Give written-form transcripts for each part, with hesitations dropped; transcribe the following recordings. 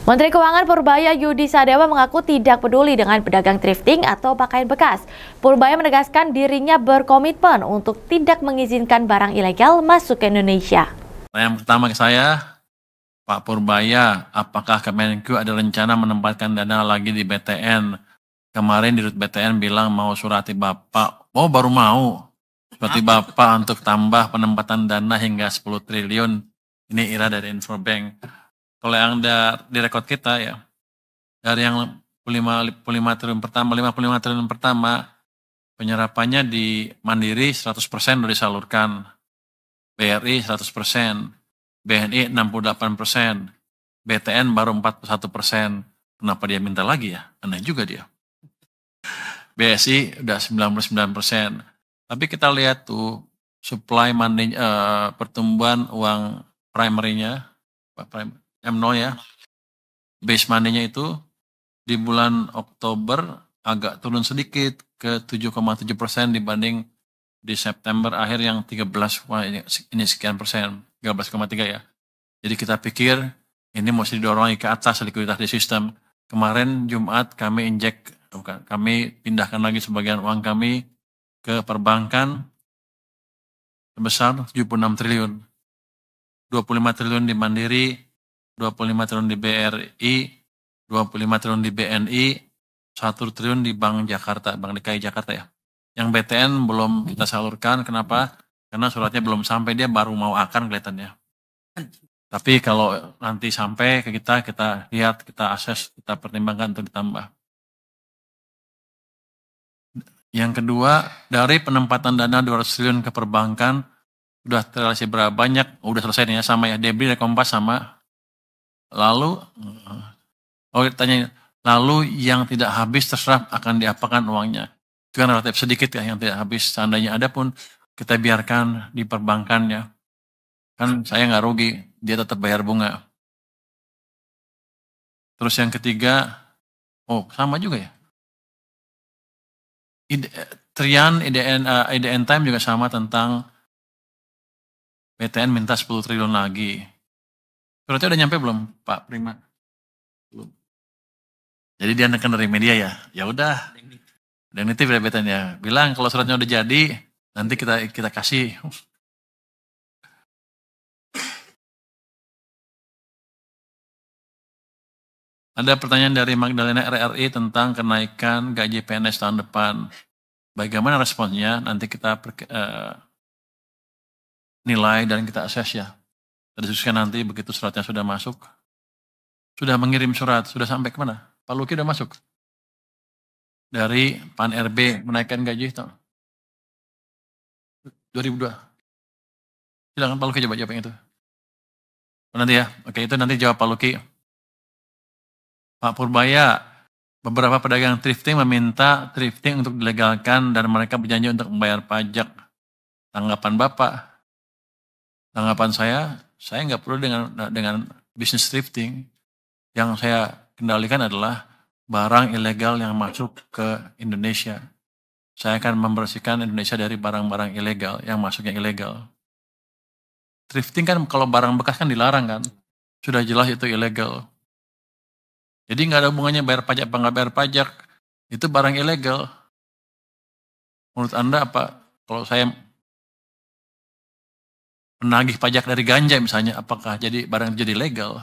Menteri Keuangan Purbaya Yudi Sadewa mengaku tidak peduli dengan pedagang thrifting atau pakaian bekas. Purbaya menegaskan dirinya berkomitmen untuk tidak mengizinkan barang ilegal masuk ke Indonesia. Yang pertama ke saya, Pak Purbaya, apakah Kemenku ada rencana menempatkan dana lagi di BTN? Kemarin di BTN bilang mau surati Bapak, oh baru mau. Surati Bapak untuk tambah penempatan dana hingga 10 triliun. Ini Ira dari Infobank. Kalau yang di rekod kita ya, dari yang 55 triliun pertama, 55 triliun pertama, penyerapannya di Mandiri 100% sudah disalurkan. BRI 100%, BNI 68%, BTN baru 41%. Kenapa dia minta lagi ya? Aneh juga dia. BSI udah 99%. Tapi kita lihat tuh supply money, pertumbuhan uang primary-nya, M0 ya, base money-nya itu di bulan Oktober agak turun sedikit ke 7,7% dibanding di September akhir yang 13, wah ini sekian persen, 13,3 ya. Jadi kita pikir ini mesti didorong ke atas likuiditas di sistem. Kemarin Jumat kami kami pindahkan lagi sebagian uang kami ke perbankan sebesar 76 triliun. 25 triliun di Mandiri, 25 triliun di BRI, 25 triliun di BNI, 1 triliun di Bank Jakarta, Bank DKI Jakarta ya. Yang BTN belum kita salurkan, kenapa? Karena suratnya belum sampai, dia baru mau akan kelihatannya. Tapi kalau nanti sampai ke kita lihat, kita akses, kita pertimbangkan untuk ditambah. Yang kedua, dari penempatan dana 200 triliun ke perbankan, udah terrealisasi berapa banyak? Udah selesai nih ya, sama ya, Debri, Kompas sama. Lalu, lalu yang tidak habis terserah akan diapakan uangnya. Itu kan relatif sedikit ya yang tidak habis. Seandainya ada pun kita biarkan di perbankannya. Kan saya nggak rugi, dia tetap bayar bunga. Terus yang ketiga, sama juga ya. Trian, IDN Time juga sama tentang BTN minta 10 triliun lagi. Suratnya udah nyampe belum Pak Prima? Belum. Jadi dia neken dari media ya. Ya udah. Dan nitip ya BTN ya. Bilang kalau suratnya udah jadi, nanti kita kasih. Ada pertanyaan dari Magdalena RRI tentang kenaikan gaji PNS tahun depan. Bagaimana responnya? Nanti kita nilai dan kita akses ya. Kita diskusikan nanti begitu suratnya sudah masuk. Sudah mengirim surat, sudah sampai kemana? Pak Luki sudah masuk. Dari PAN RB menaikkan gaji tahun 2002. Silakan Pak Luki coba jawab yang itu. Nanti ya, oke itu nanti jawab Pak Luki. Pak Purbaya, beberapa pedagang thrifting meminta thrifting untuk dilegalkan dan mereka berjanji untuk membayar pajak. Tanggapan Bapak? Tanggapan saya nggak perlu dengan bisnis thrifting. Yang saya kendalikan adalah barang ilegal yang masuk ke Indonesia. Saya akan membersihkan Indonesia dari barang-barang ilegal yang masuk yang ilegal. Thrifting kan kalau barang bekas kan dilarang kan. Sudah jelas itu ilegal. Jadi nggak ada hubungannya bayar pajak apa nggak bayar pajak. Itu barang ilegal. Menurut Anda apa? Kalau saya menagih pajak dari ganja misalnya, apakah jadi barang jadi legal?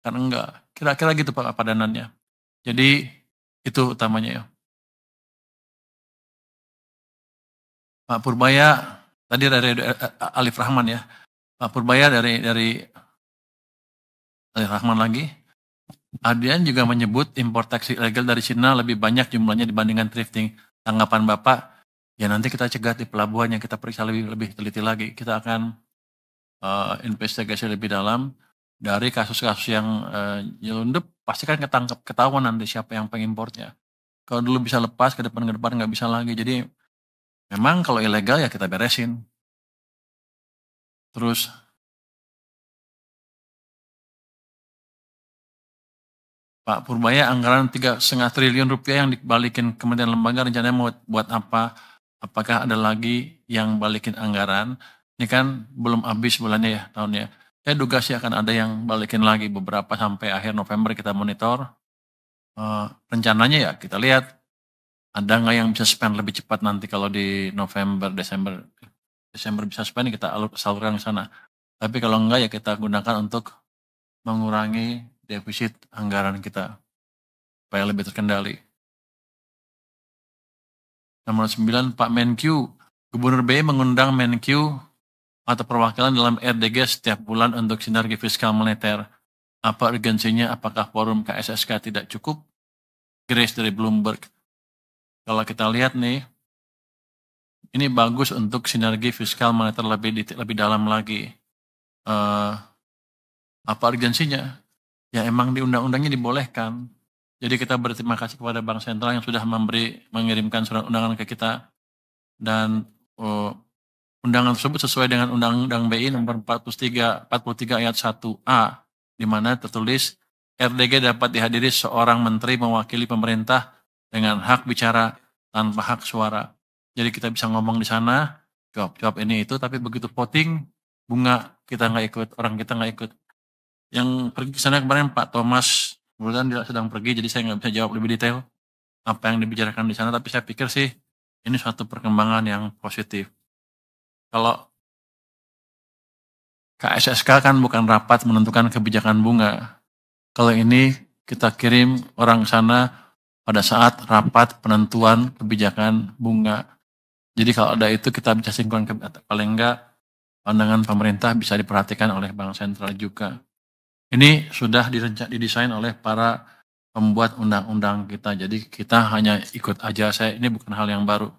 Kan enggak. Kira-kira gitu Pak padanannya. Jadi itu utamanya ya. Pak Purbaya, tadi dari Alif Rahman ya. Pak Purbaya dari Alif Rahman lagi. Adrian juga menyebut impor taksi ilegal dari Cina lebih banyak jumlahnya dibandingkan thrifting. Tanggapan Bapak, ya nanti kita cegat di pelabuhan yang kita periksa lebih teliti lagi. Kita akan investigasi lebih dalam dari kasus-kasus yang nyelundup, pasti kan ketahuan nanti siapa yang pengimportnya. Kalau dulu bisa lepas, ke depan nggak bisa lagi. Jadi memang kalau ilegal ya kita beresin. Terus Pak Purbaya, anggaran 3,5 triliun rupiah yang dibalikin Kementerian Lembaga rencananya mau buat apa? Apakah ada lagi yang balikin anggaran? Ini kan belum habis bulannya ya tahunnya. Saya duga sih akan ada yang balikin lagi beberapa sampai akhir November kita monitor. Rencananya ya kita lihat ada nggak yang bisa spend lebih cepat nanti kalau di November, Desember bisa spend kita salurkan ke sana. Tapi kalau enggak ya kita gunakan untuk mengurangi defisit anggaran kita supaya lebih terkendali. Nomor 9, Pak Menkyu. Gubernur BI mengundang Menkyu atau perwakilan dalam RDG setiap bulan untuk sinergi fiskal moneter. Apa urgensinya? Apakah forum KSSK tidak cukup? Grace dari Bloomberg. Kalau kita lihat nih, ini bagus untuk sinergi fiskal moneter lebih dalam lagi. Apa urgensinya? Ya emang di undang-undangnya dibolehkan. Jadi kita berterima kasih kepada Bank Sentral yang sudah mengirimkan surat undangan ke kita. Dan undangan tersebut sesuai dengan Undang-Undang BI nomor 43 ayat 1A, di mana tertulis RDG dapat dihadiri seorang menteri mewakili pemerintah dengan hak bicara tanpa hak suara. Jadi kita bisa ngomong di sana, jawab ini itu, tapi begitu voting, bunga kita nggak ikut, orang kita nggak ikut. Yang pergi ke sana kemarin Pak Thomas, kemudian dia sedang pergi, jadi saya nggak bisa jawab lebih detail apa yang dibicarakan di sana, tapi saya pikir sih ini suatu perkembangan yang positif. Kalau KSSK kan bukan rapat menentukan kebijakan bunga. Kalau ini kita kirim orang ke sana pada saat rapat penentuan kebijakan bunga. Jadi kalau ada itu kita bisa sinkron, paling enggak pandangan pemerintah bisa diperhatikan oleh Bank Sentral juga. Ini sudah didesain oleh para pembuat undang-undang kita, jadi kita hanya ikut aja. Ini bukan hal yang baru.